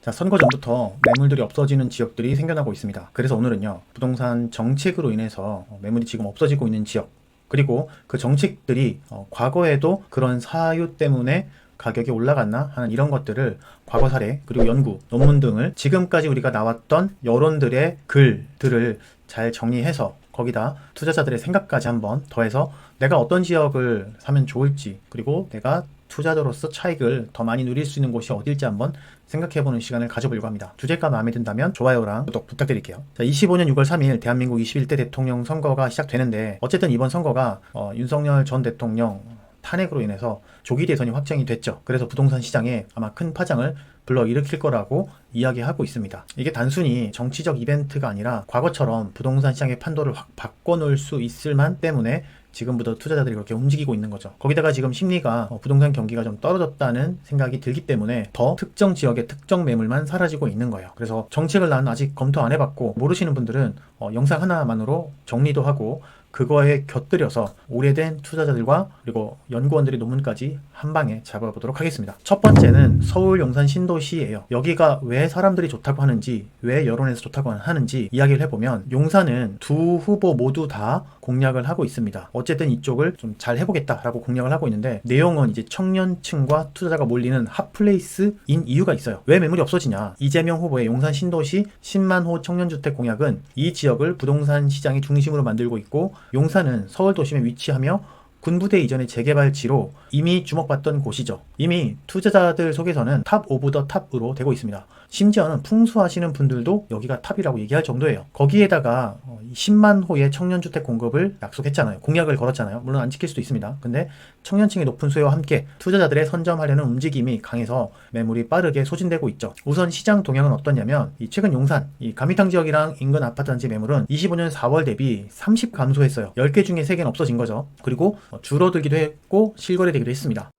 자, 선거 전부터 매물들이 없어지는 지역들이 생겨나고 있습니다. 그래서 오늘은요, 부동산 정책으로 인해서 매물이 지금 없어지고 있는 지역, 그리고 그 정책들이 과거에도 그런 사유 때문에 가격이 올라갔나 하는 이런 것들을 과거 사례, 그리고 연구, 논문 등을 지금까지 우리가 나왔던 여론들의 글들을 잘 정리해서 거기다 투자자들의 생각까지 한번 더해서 내가 어떤 지역을 사면 좋을지, 그리고 내가 투자자로서 차익을 더 많이 누릴 수 있는 곳이 어딜지 한번 생각해보는 시간을 가져보려고 합니다. 주제가 마음에 든다면 좋아요랑 구독 부탁드릴게요. 자, 25년 6월 3일 대한민국 21대 대통령 선거가 시작되는데, 어쨌든 이번 선거가 윤석열 전 대통령 탄핵으로 인해서 조기 대선이 확정이 됐죠. 그래서 부동산 시장에 아마 큰 파장을 불러일으킬 거라고 이야기하고 있습니다. 이게 단순히 정치적 이벤트가 아니라 과거처럼 부동산 시장의 판도를 확 바꿔놓을 수 있을 만 때문에 지금부터 투자자들이 그렇게 움직이고 있는 거죠. 거기다가 지금 심리가 부동산 경기가 좀 떨어졌다는 생각이 들기 때문에 더 특정 지역의 특정 매물만 사라지고 있는 거예요. 그래서 정책을 난 아직 검토 안 해봤고 모르시는 분들은 영상 하나만으로 정리도 하고 그거에 곁들여서 오래된 투자자들과 그리고 연구원들의 논문까지 한 방에 잡아보도록 하겠습니다. 첫 번째는 서울 용산 신도시예요. 여기가 왜 사람들이 좋다고 하는지, 왜 여론에서 좋다고 하는지 이야기를 해보면, 용산은 두 후보 모두 다 공략을 하고 있습니다. 어쨌든 이쪽을 좀 잘 해보겠다라고 공략을 하고 있는데, 내용은 이제 청년층과 투자자가 몰리는 핫플레이스인 이유가 있어요. 왜 매물이 없어지냐? 이재명 후보의 용산 신도시 10만 호 청년주택 공약은 이 지역을 부동산 시장의 중심으로 만들고 있고, 용산은 서울 도심에 위치하며 군부대 이전의 재개발지로 이미 주목받던 곳이죠. 이미 투자자들 속에서는 탑 오브 더 탑으로 되고 있습니다. 심지어는 풍수하시는 분들도 여기가 탑이라고 얘기할 정도예요. 거기에다가 10만 호의 청년주택 공급을 약속했잖아요. 공약을 걸었잖아요. 물론 안 지킬 수도 있습니다. 근데 청년층의 높은 수요와 함께 투자자들의 선점하려는 움직임이 강해서 매물이 빠르게 소진되고 있죠. 우선 시장 동향은 어떠냐면, 최근 용산, 가미탕 지역이랑 인근 아파트 단지 매물은 25년 4월 대비 30 감소했어요. 10개 중에 3개는 없어진 거죠. 그리고 줄어들기도 했고 실거래되기도 했습니다.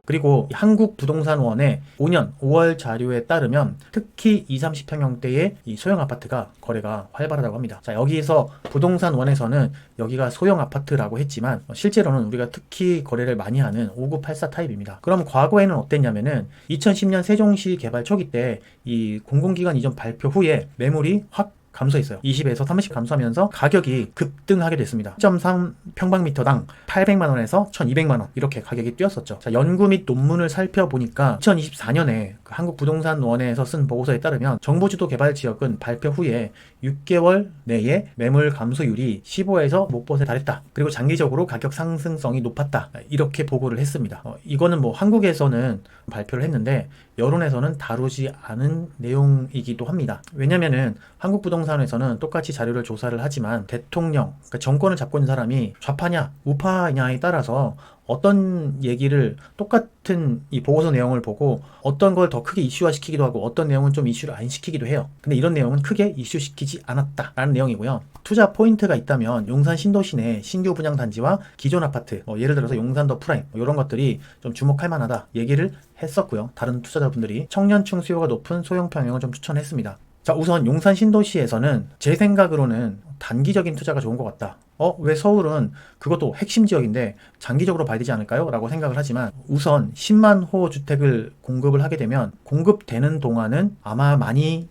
그리고 한국부동산원의 5년 5월 자료에 따르면 특히 20, 30평형대의 이 소형 아파트가 거래가 활발하다고 합니다. 자, 여기서 부동산원에서는 여기가 소형 아파트라고 했지만 실제로는 우리가 특히 거래를 많이 하는 5984 타입입니다. 그럼 과거에는 어땠냐면은 2010년 세종시 개발 초기 때 이 공공기관 이전 발표 후에 매물이 확 감소했어요. 20에서 30 감소하면서 가격이 급등하게 됐습니다. 1.3 평방미터당 800만원에서 1200만원 이렇게 가격이 뛰었었죠. 자, 연구 및 논문을 살펴보니까 2024년에 한국부동산원에서 쓴 보고서에 따르면 정부주도 개발 지역은 발표 후에 6개월 내에 매물 감소율이 15에서 5%에 달했다. 그리고 장기적으로 가격 상승성이 높았다. 이렇게 보고를 했습니다. 이거는 뭐 한국에서는 발표를 했는데 여론에서는 다루지 않은 내용이기도 합니다. 왜냐면은 한국부동산에서는 똑같이 자료를 조사를 하지만 대통령, 그러니까 정권을 잡고 있는 사람이 좌파냐 우파냐에 따라서 어떤 얘기를 똑같은 이 보고서 내용을 보고 어떤 걸 더 크게 이슈화 시키기도 하고 어떤 내용은 좀 이슈를 안 시키기도 해요. 근데 이런 내용은 크게 이슈시키지 않았다라는 내용이고요. 투자 포인트가 있다면 용산 신도시 내 신규 분양 단지와 기존 아파트, 예를 들어서 용산 더 프라임 이런 것들이 좀 주목할 만하다 얘기를 했었고요. 다른 투자자분들이 청년층 수요가 높은 소형 평형을 좀 추천했습니다. 자, 우선 용산 신도시에서는 제 생각으로는 단기적인 투자가 좋은 것 같다. 왜 서울은 그것도 핵심 지역인데 장기적으로 봐야 되지 않을까요? 라고 생각을 하지만, 우선 10만 호 주택을 공급을 하게 되면 공급되는 동안은 아마 많이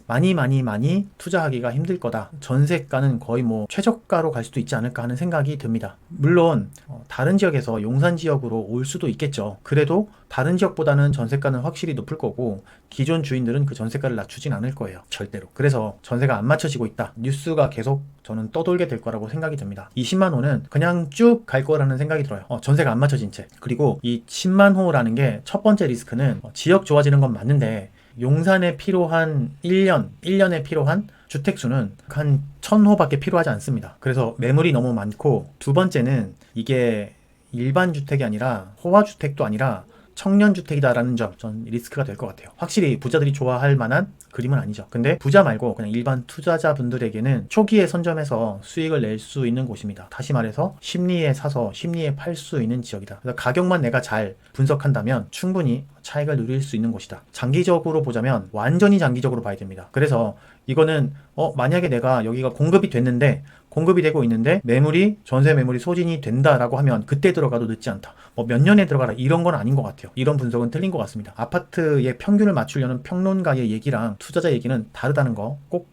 투자하기가 힘들 거다. 전세가는 거의 뭐 최저가로 갈 수도 있지 않을까 하는 생각이 듭니다. 물론 다른 지역에서 용산 지역으로 올 수도 있겠죠. 그래도 다른 지역보다는 전세가는 확실히 높을 거고 기존 주인들은 그 전세가를 낮추진 않을 거예요. 절대로. 그래서 전세가 안 맞춰지고 있다. 뉴스가 계속 저는 떠돌게 될 거라고 생각이 듭니다. 이 10만 호는 그냥 쭉 갈 거라는 생각이 들어요. 전세가 안 맞춰진 채. 그리고 이 10만 호라는 게 첫 번째 리스크는 지역 좋아지는 건 맞는데 용산에 필요한 1년에 필요한 주택수는 한 1000호밖에 필요하지 않습니다. 그래서 매물이 너무 많고, 두 번째는 이게 일반 주택이 아니라 호화주택도 아니라 청년주택이다라는 점, 전 리스크가 될 것 같아요. 확실히 부자들이 좋아할 만한 그림은 아니죠. 근데 부자 말고 그냥 일반 투자자분들에게는 초기에 선점해서 수익을 낼 수 있는 곳입니다. 다시 말해서 심리에 사서 심리에 팔 수 있는 지역이다. 그래서 가격만 내가 잘 분석한다면 충분히 차익을 누릴 수 있는 곳이다. 장기적으로 보자면 완전히 장기적으로 봐야 됩니다. 그래서 이거는 만약에 내가 여기가 공급이 됐는데 공급이 되고 있는데 매물이 전세 매물이 소진이 된다라고 하면 그때 들어가도 늦지 않다. 뭐 몇 년에 들어가라 이런 건 아닌 것 같아요. 이런 분석은 틀린 것 같습니다. 아파트의 평균을 맞추려는 평론가의 얘기랑 투자자 얘기는 다르다는 거 꼭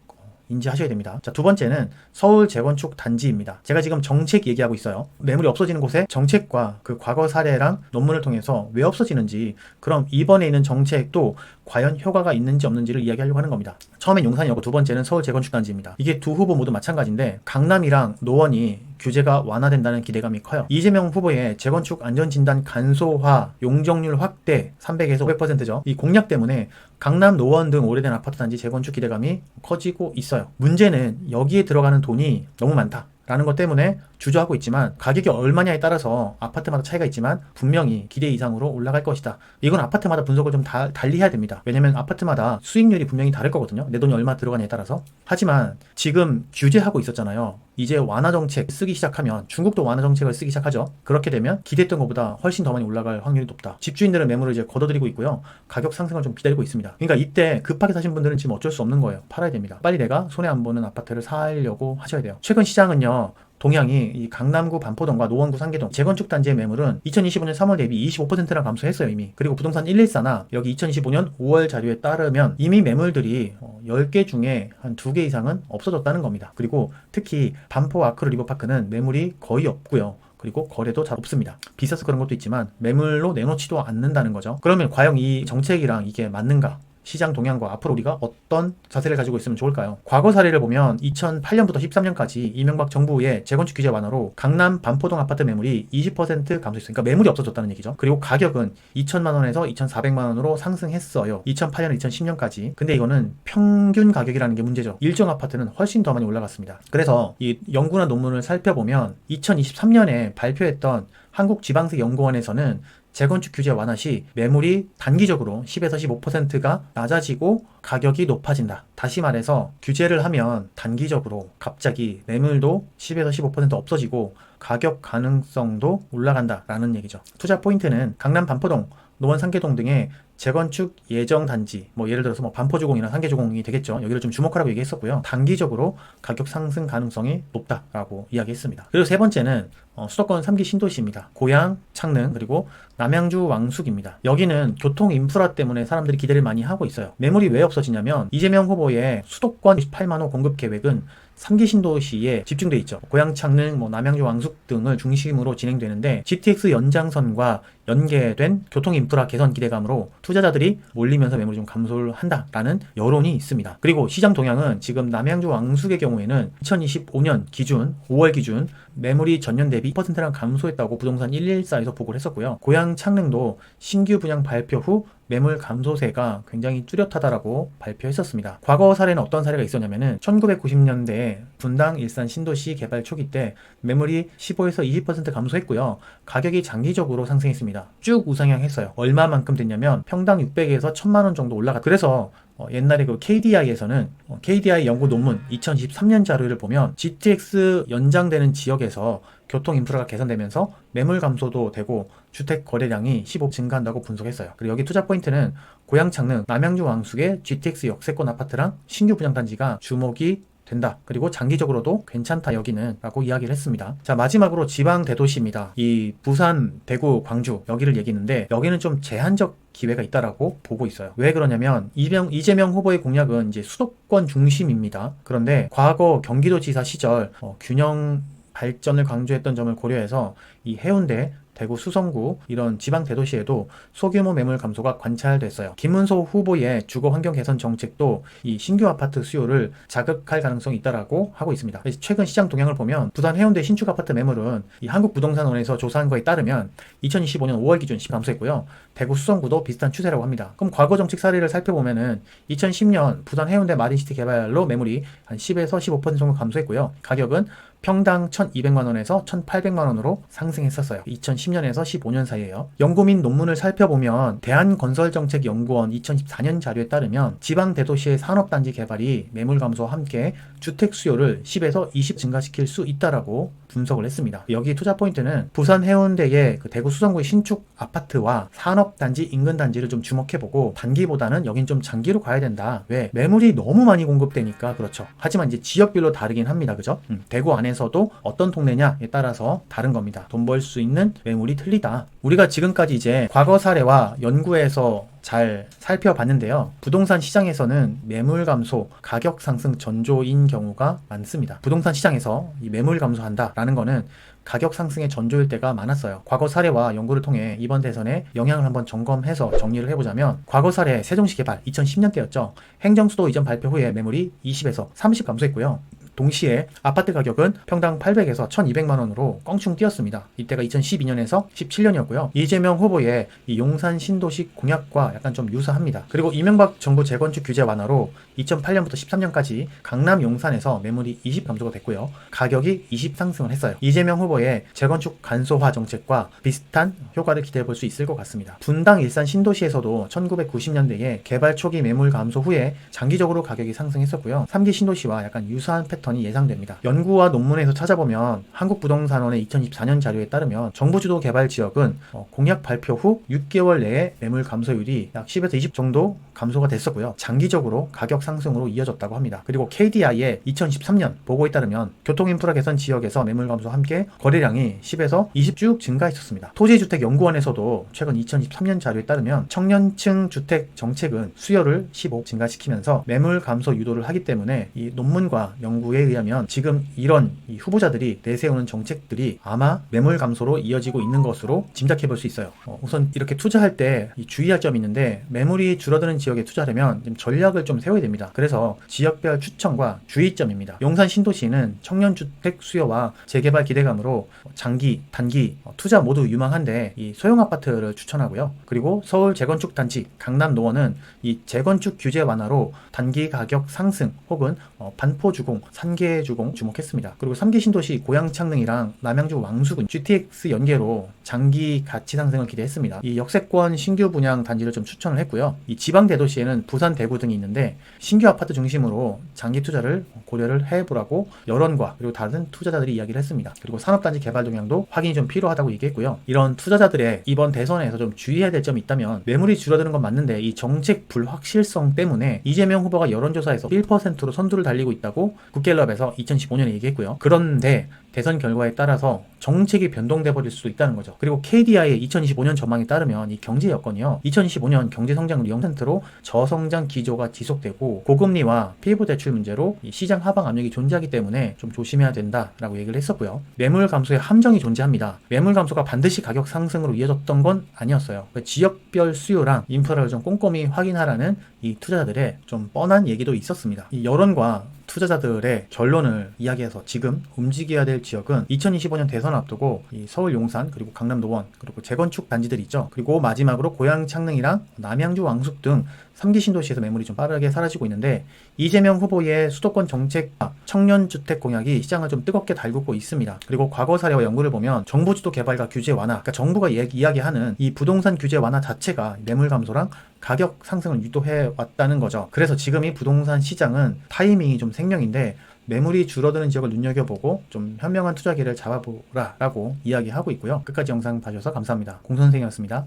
인지하셔야 됩니다. 자, 두 번째는 서울 재건축 단지입니다. 제가 지금 정책 얘기하고 있어요. 매물이 없어지는 곳에 정책과 그 과거 사례랑 논문을 통해서 왜 없어지는지, 그럼 이번에 있는 정책도 과연 효과가 있는지 없는지를 이야기하려고 하는 겁니다. 처음엔 용산이었고 두 번째는 서울 재건축 단지입니다. 이게 두 후보 모두 마찬가지인데 강남이랑 노원이 규제가 완화된다는 기대감이 커요. 이재명 후보의 재건축 안전진단 간소화, 용적률 확대 300에서 500%죠. 이 공약 때문에 강남, 노원 등 오래된 아파트 단지 재건축 기대감이 커지고 있어요. 문제는 여기에 들어가는 돈이 너무 많다 라는 것 때문에 주저하고 있지만, 가격이 얼마냐에 따라서 아파트마다 차이가 있지만 분명히 기대 이상으로 올라갈 것이다. 이건 아파트마다 분석을 좀 달리 해야 됩니다. 왜냐면 아파트마다 수익률이 분명히 다를 거거든요. 내 돈이 얼마 들어가냐에 따라서. 하지만 지금 규제하고 있었잖아요. 이제 완화 정책 쓰기 시작하면, 중국도 완화 정책을 쓰기 시작하죠. 그렇게 되면 기대했던 것보다 훨씬 더 많이 올라갈 확률이 높다. 집주인들은 매물을 이제 걷어들이고 있고요. 가격 상승을 좀 기다리고 있습니다. 그러니까 이때 급하게 사신 분들은 지금 어쩔 수 없는 거예요. 팔아야 됩니다. 빨리 내가 손해 안 보는 아파트를 사려고 하셔야 돼요. 최근 시장은요, 동향이 이 강남구 반포동과 노원구 상계동 재건축 단지의 매물은 2025년 3월 대비 25%나 감소했어요 이미. 그리고 부동산 114나 여기 2025년 5월 자료에 따르면 이미 매물들이 10개 중에 한 2개 이상은 없어졌다는 겁니다. 그리고 특히 반포 아크로 리버파크는 매물이 거의 없고요. 그리고 거래도 잘 없습니다. 비싸서 그런 것도 있지만 매물로 내놓지도 않는다는 거죠. 그러면 과연 이 정책이랑 이게 맞는가? 시장 동향과 앞으로 우리가 어떤 자세를 가지고 있으면 좋을까요? 과거 사례를 보면 2008년부터 13년까지 이명박 정부의 재건축 규제 완화로 강남 반포동 아파트 매물이 20% 감소했어요. 그러니까 매물이 없어졌다는 얘기죠. 그리고 가격은 2천만 원에서 2,400만 원으로 상승했어요. 2008년, 2010년까지. 근데 이거는 평균 가격이라는 게 문제죠. 일정 아파트는 훨씬 더 많이 올라갔습니다. 그래서 이 연구나 논문을 살펴보면 2023년에 발표했던 한국지방세연구원에서는 재건축 규제 완화 시 매물이 단기적으로 10에서 15%가 낮아지고 가격이 높아진다. 다시 말해서 규제를 하면 단기적으로 갑자기 매물도 10에서 15% 없어지고 가격 가능성도 올라간다 라는 얘기죠. 투자 포인트는 강남 반포동, 노원 상계동 등의 재건축 예정 단지, 뭐 예를 들어서 뭐 반포주공이나 상계주공이 되겠죠. 여기를 좀 주목하라고 얘기했었고요. 단기적으로 가격 상승 가능성이 높다라고 이야기했습니다. 그리고 세 번째는 수도권 3기 신도시입니다. 고양, 창릉, 그리고 남양주 왕숙입니다. 여기는 교통 인프라 때문에 사람들이 기대를 많이 하고 있어요. 매물이 왜 없어지냐면 이재명 후보의 수도권 28만 호 공급 계획은 3기 신도시에 집중돼 있죠. 고양, 창릉, 남양주 왕숙 등을 중심으로 진행되는데 GTX 연장선과 연계된 교통 인프라 개선 기대감으로 투자자들이 몰리면서 매물이 좀 감소를 한다라는 여론이 있습니다. 그리고 시장 동향은 지금 남양주 왕숙의 경우에는 2025년 기준 5월 기준 매물이 전년 대비 2%나 감소했다고 부동산 114에서 보고를 했었고요. 고양, 창릉도 신규 분양 발표 후 매물 감소세가 굉장히 뚜렷하다라고 발표했었습니다. 과거 사례는 어떤 사례가 있었냐면은 1990년대 분당 일산 신도시 개발 초기 때 매물이 15에서 20% 감소했고요. 가격이 장기적으로 상승했습니다. 쭉 우상향했어요. 얼마만큼 됐냐면 평당 600에서 1000만 원 정도 올라갔다. 그래서 옛날에 그 KDI에서는 KDI 연구 논문 2023년 자료를 보면 GTX 연장되는 지역에서 교통 인프라가 개선되면서 매물 감소도 되고 주택 거래량이 15% 증가한다고 분석했어요. 그리고 여기 투자 포인트는 고양, 창릉, 남양주 왕숙의 GTX 역세권 아파트랑 신규 분양 단지가 주목이 된다. 그리고 장기적으로도 괜찮다 여기는 라고 이야기를 했습니다. 자, 마지막으로 지방 대도시입니다. 이 부산, 대구, 광주 여기를 얘기했는데 여기는 좀 제한적 기회가 있다라고 보고 있어요. 왜 그러냐면 이재명 후보의 공약은 이제 수도권 중심입니다. 그런데 과거 경기도지사 시절 균형 발전을 강조했던 점을 고려해서 이 해운대, 대구, 수성구 이런 지방 대도시에도 소규모 매물 감소가 관찰됐어요. 김문수 후보의 주거 환경 개선 정책도 이 신규 아파트 수요를 자극할 가능성이 있다라고 하고 있습니다. 최근 시장 동향을 보면 부산 해운대 신축 아파트 매물은 이 한국부동산원에서 조사한 거에 따르면 2025년 5월 기준 10% 감소했고요. 대구, 수성구도 비슷한 추세라고 합니다. 그럼 과거 정책 사례를 살펴보면은 2010년 부산 해운대 마린시티 개발로 매물이 한 10에서 15% 정도 감소했고요. 가격은 평당 1,200만 원에서 1,800만 원으로 상승했었어요. 2010년에서 15년 사이에요. 연구 및 논문을 살펴보면 대한건설정책연구원 2014년 자료에 따르면 지방 대도시의 산업단지 개발이 매물 감소와 함께 주택 수요를 10에서 20 증가시킬 수 있다라고 분석을 했습니다. 여기 투자 포인트는 부산 해운대의 그 대구 수성구의 신축 아파트와 산업단지 인근 단지를 좀 주목해보고 단기보다는 여긴 좀 장기로 가야 된다. 왜? 매물이 너무 많이 공급되니까 그렇죠. 하지만 이제 지역별로 다르긴 합니다. 그죠? 대구 안에 안에서도 어떤 동네냐에 따라서 다른 겁니다. 돈 벌 수 있는 매물이 틀리다. 우리가 지금까지 이제 과거 사례와 연구에서 잘 살펴봤는데요. 부동산 시장에서는 매물 감소, 가격 상승 전조인 경우가 많습니다. 부동산 시장에서 이 매물 감소한다라는 거는 가격 상승의 전조일 때가 많았어요. 과거 사례와 연구를 통해 이번 대선에 영향을 한번 점검해서 정리를 해보자면, 과거 사례 세종시 개발 2010년대였죠. 행정수도 이전 발표 후에 매물이 20에서 30 감소했고요. 동시에 아파트 가격은 평당 800에서 1200만 원으로 껑충 뛰었습니다. 이때가 2012년에서 17년이었고요. 이재명 후보의 이 용산 신도시 공약과 약간 좀 유사합니다. 그리고 이명박 정부 재건축 규제 완화로 2008년부터 13년까지 강남 용산에서 매물이 20 감소가 됐고요. 가격이 20 상승을 했어요. 이재명 후보의 재건축 간소화 정책과 비슷한 효과를 기대해 볼 수 있을 것 같습니다. 분당 일산 신도시에서도 1990년대에 개발 초기 매물 감소 후에 장기적으로 가격이 상승했었고요. 3기 신도시와 약간 유사한 패턴이 예상됩니다. 연구와 논문에서 찾아보면 한국부동산원의 2024년 자료에 따르면 정부 주도 개발 지역은 공약 발표 후 6개월 내에 매물 감소율이 약 10에서 20 정도 감소가 됐었고요. 장기적으로 가격 상승으로 이어졌다고 합니다. 그리고 KDI의 2013년 보고에 따르면 교통인프라 개선 지역에서 매물 감소와 함께 거래량이 10에서 20 쭉 증가했었습니다. 토지주택연구원에서도 최근 2013년 자료에 따르면 청년층 주택 정책은 수요를 15 증가시키면서 매물 감소 유도를 하기 때문에 이 논문과 연구에 의하면 지금 이런 이 후보자들이 내세우는 정책들이 아마 매물 감소로 이어지고 있는 것으로 짐작해 볼 수 있어요. 우선 이렇게 투자할 때 주의할 점이 있는데, 매물이 줄어드는 지역에 투자하려면 좀 전략을 좀 세워야 됩니다. 그래서 지역별 추천과 주의점입니다. 용산 신도시는 청년주택 수요와 재개발 기대감으로 장기, 단기 투자 모두 유망한데 이 소형 아파트를 추천하고요. 그리고 서울 재건축 단지 강남 노원은 이 재건축 규제 완화로 단기 가격 상승 혹은 반포 주공, 산계 주공 주목했습니다. 그리고 3기 신도시 고양 창릉이랑 남양주 왕수군 GTX 연계로 장기 가치 상승을 기대했습니다. 이 역세권 신규 분양 단지를 좀 추천을 했고요. 이 지방 대도시에는 부산, 대구 등이 있는데 신규 아파트 중심으로 장기 투자를 고려를 해보라고 여론과 그리고 다른 투자자들이 이야기를 했습니다. 그리고 산업단지 개발 동향도 확인이 좀 필요하다고 얘기했고요. 이런 투자자들의 이번 대선에서 좀 주의해야 될 점이 있다면, 매물이 줄어드는 건 맞는데 이 정책 불확실성 때문에 이재명 후보가 여론조사에서 1%로 선두를 달리고 있다고 국갤럽에서 2015년에 얘기했고요. 그런데 대선 결과에 따라서 정책이 변동돼 버릴 수도 있다는 거죠. 그리고 KDI의 2025년 전망에 따르면 이 경제 여건이요, 2025년 경제 성장률이 0%로 저성장 기조가 지속되고 고금리와 피부 대출 문제로 이 시장 하방 압력이 존재하기 때문에 좀 조심해야 된다라고 얘기를 했었고요. 매물 감소의 함정이 존재합니다. 매물 감소가 반드시 가격 상승으로 이어졌던 건 아니었어요. 지역별 수요랑 인프라를 좀 꼼꼼히 확인하라는 이 투자자들의 좀 뻔한 얘기도 있었습니다. 이 여론과 투자자들의 결론을 이야기해서 지금 움직여야 될 지역은 2025년 대선 앞두고 이 서울 용산, 그리고 강남 노원, 그리고 재건축 단지들 있죠. 그리고 마지막으로 고양 창릉이랑 남양주 왕숙 등 3기 신도시에서 매물이 좀 빠르게 사라지고 있는데, 이재명 후보의 수도권 정책과 청년주택 공약이 시장을 좀 뜨겁게 달구고 있습니다. 그리고 과거 사례와 연구를 보면 정부 주도 개발과 규제 완화, 그러니까 정부가 이야기하는 이 부동산 규제 완화 자체가 매물 감소랑 가격 상승을 유도해 왔다는 거죠. 그래서 지금 이 부동산 시장은 타이밍이 좀 생명인데, 매물이 줄어드는 지역을 눈여겨보고 좀 현명한 투자기를 잡아보라 라고 이야기하고 있고요. 끝까지 영상 봐주셔서 감사합니다. 공선생이었습니다.